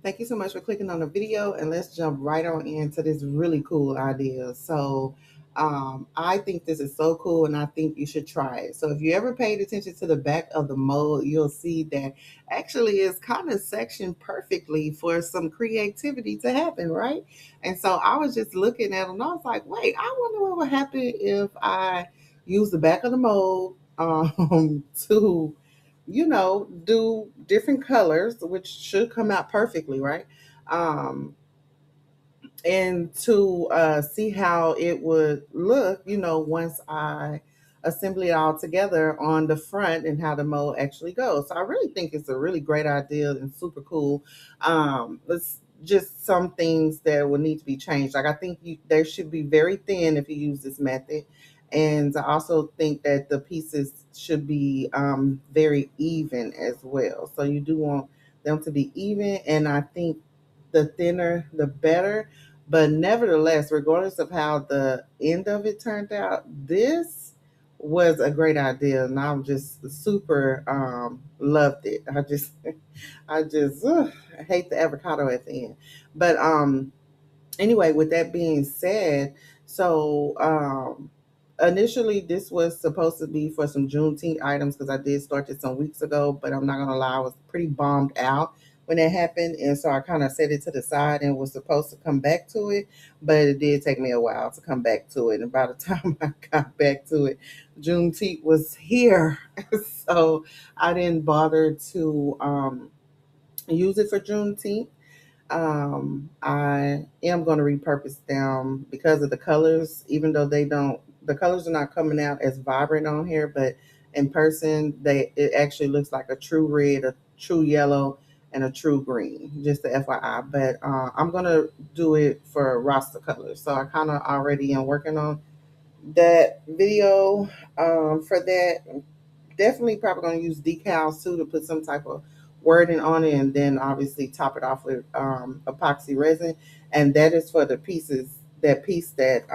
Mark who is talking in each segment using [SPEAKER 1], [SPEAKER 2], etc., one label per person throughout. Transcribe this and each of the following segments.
[SPEAKER 1] Thank you so much for clicking on the video, and let's jump right on into this really cool idea. I think this is so cool, and I think you should try it. So, if you ever paid attention to the back of the mold, you'll see that actually it's kind of sectioned perfectly for some creativity to happen, right? And so, I was just looking at them, and I was like, wait, I wonder what would happen if I use the back of the mold to do different colors, which should come out perfectly, right? Um, and to see how it would look, once I assemble it all together on the front and how the mold actually goes. So I really think it's a really great idea and super cool. It's just some things that will need to be changed. Like I think they should be very thin if you use this method. And I also think that the pieces should be very even as well. So you do want them to be even. And I think the thinner, the better, but nevertheless, regardless of how the end of it turned out, this was a great idea, and I'm just super loved it. I hate the avocado at the end, but anyway, with that being said, so initially this was supposed to be for some Juneteenth items because I did start this some weeks ago, but I'm not gonna lie, I was pretty bombed out when that happened, and so I kind of set it to the side and was supposed to come back to it, but it did take me a while to come back to it, and by the time I got back to it, Juneteenth was here, so I didn't bother to use it for Juneteenth. I am going to repurpose them because of the colors, even though the colors are not coming out as vibrant on here, but in person, it actually looks like a true red, a true yellow, and a true green, just the FYI. But I'm going to do it for roster colors. So I kind of already am working on that video for that. Definitely probably going to use decals too to put some type of wording on it, and then obviously top it off with epoxy resin. And that is for the pieces, that piece that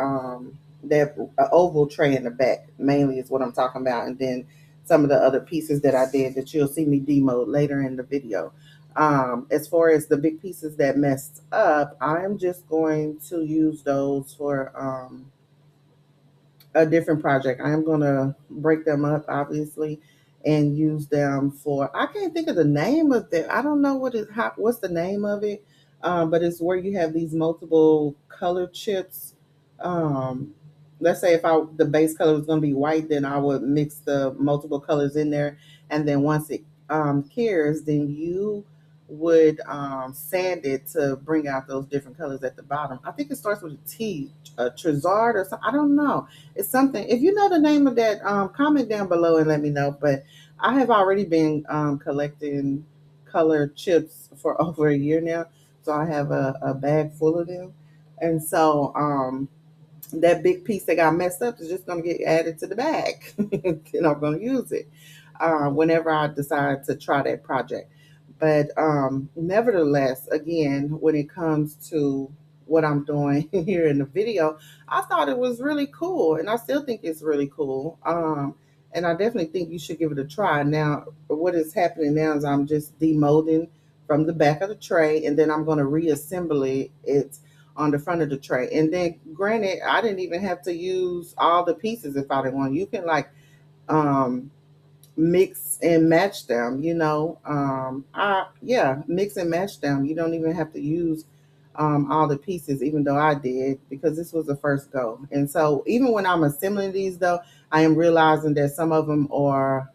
[SPEAKER 1] oval tray in the back mainly is what I'm talking about, and then some of the other pieces that I did that you'll see me demo later in the video. As far as the big pieces that messed up, I'm just going to use those for a different project. I am going to break them up, obviously, and use them for. I can't think of the name of it. I don't know what's the name of it, but it's where you have these multiple color chips. Um, let's say if the base color was going to be white, then I would mix the multiple colors in there, and then once it cures, then you would sand it to bring out those different colors at the bottom. I think it starts with a T, a Trizard or something. I don't know, it's something. If you know the name of that, comment down below and let me know. But I have already been collecting color chips for over a year now. So I have a bag full of them. And so that big piece that got messed up is just going to get added to the bag. And I'm going to use it whenever I decide to try that project. But nevertheless, again, when it comes to what I'm doing here in the video, I thought it was really cool, and I still think it's really cool. And I definitely think you should give it a try. Now, what is happening now is I'm just demolding from the back of the tray, and then I'm going to reassemble it on the front of the tray. And then, granted, I didn't even have to use all the pieces if I didn't want. You can like um, mix and match them, mix and match them. You don't even have to use all the pieces, even though I did, because this was the first go. And so even when I'm assembling these though, I am realizing that some of them are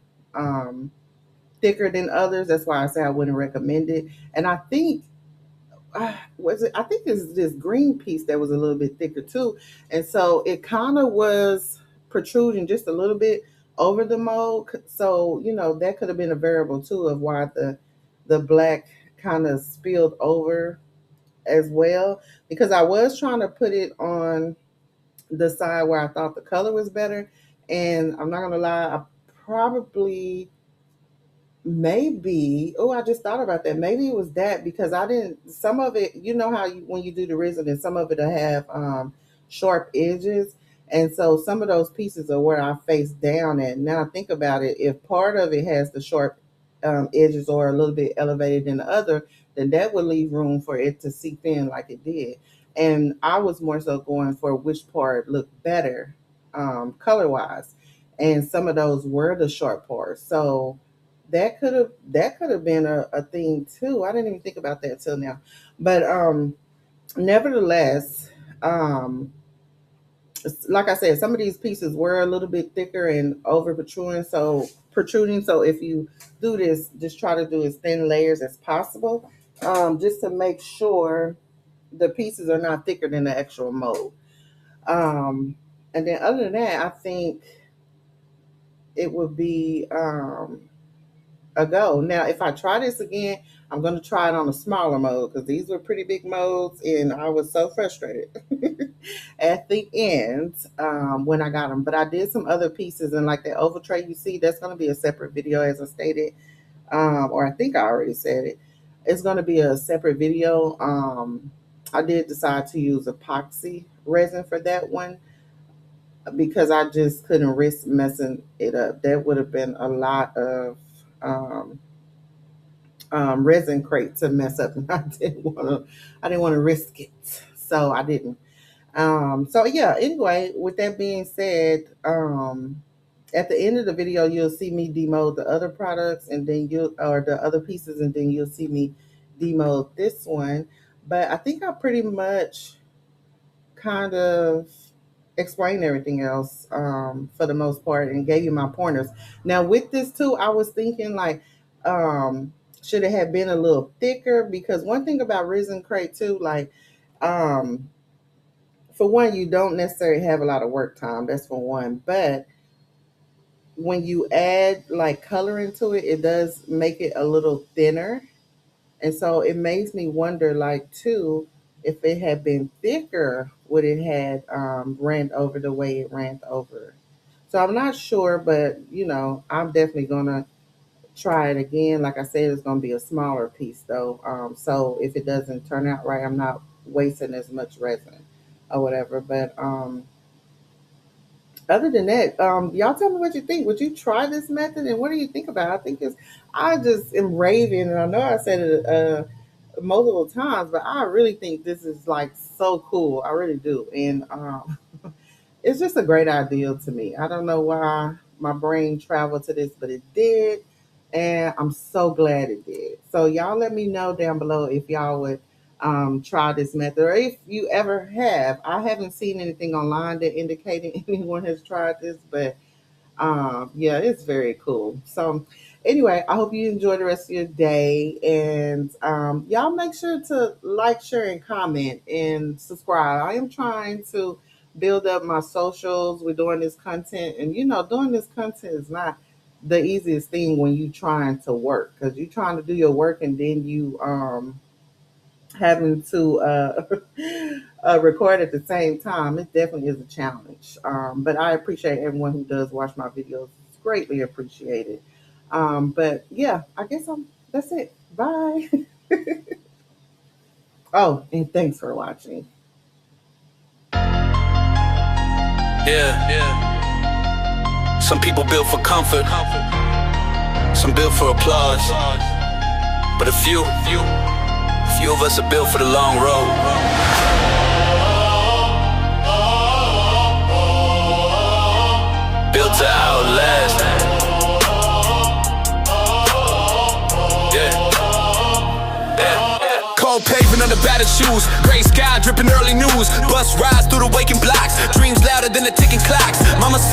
[SPEAKER 1] thicker than others. That's why I say I wouldn't recommend it. And I think was it? I think it's this green piece that was a little bit thicker too, and so it kind of was protruding just a little bit over the mold. So that could have been a variable too of why the black kind of spilled over as well. Because I was trying to put it on the side where I thought the color was better, and I'm not gonna lie, I probably maybe, oh, I just thought about that. Maybe it was that because I didn't, some of it, how when you do the resin, and some of it'll have sharp edges. And so some of those pieces are where I face down at. Now I think about it, if part of it has the sharp edges are a little bit elevated than the other, then that would leave room for it to seep in like it did. And I was more so going for which part looked better, color wise. And some of those were the short parts. So that could have been a thing too. I didn't even think about that till now. But nevertheless, um, like I said, some of these pieces were a little bit thicker and over protruding. So if you do this, just try to do as thin layers as possible, just to make sure the pieces are not thicker than the actual mold. Um, and then other than that, I think it would be a go. Now, if I try this again, I'm going to try it on a smaller mold because these were pretty big molds, and I was so frustrated at the end when I got them. But I did some other pieces, and like that oval tray you see, that's going to be a separate video, as I stated, or I think I already said it. It's going to be a separate video. I did decide to use epoxy resin for that one because I just couldn't risk messing it up. That would have been a lot of um, resin crate to mess up, and I didn't want to risk it, so I didn't. So yeah. Anyway, with that being said, at the end of the video, you'll see me demold the other products, and then or the other pieces, and then you'll see me demold this one. But I think I pretty much kind of explained everything else for the most part and gave you my pointers. Now with this too, I was thinking like, should it have been a little thicker? Because one thing about resin crate too, like, um, for one, you don't necessarily have a lot of work time. That's for one. But when you add like color into it, it does make it a little thinner. And so it makes me wonder, like, too, if it had been thicker, would it had ran over the way it ran over? So I'm not sure, but I'm definitely gonna try it again. Like I said, it's gonna be a smaller piece though. So if it doesn't turn out right, I'm not wasting as much resin or whatever. But other than that, y'all tell me what you think. Would you try this method, and what do you think about it? I just am raving, and I know I said it multiple times, but I really think this is like so cool. I really do, and it's just a great idea to me. I don't know why my brain traveled to this, but it did, and I'm so glad it did. So y'all let me know down below if y'all would try this method, or if you ever have. I haven't seen anything online that indicated anyone has tried this, but yeah, it's very cool. So anyway, I hope you enjoy the rest of your day, and y'all make sure to like, share, and comment, and subscribe. I am trying to build up my socials. We're doing this content, and doing this content is not the easiest thing when you trying to work, because you're trying to do your work and then you having to record at the same time. It definitely is a challenge. But I appreciate everyone who does watch my videos. It's greatly appreciated. But yeah, I guess that's it. Bye. Oh, and thanks for watching.
[SPEAKER 2] Yeah, yeah. Some people built for comfort, some built for applause, but a few of us are built for the long road. Built to outlast. Yeah. Cold pavement under battered shoes, gray sky dripping early news. Bus rides through the waking blocks, dreams louder than the ticking clocks. Mama said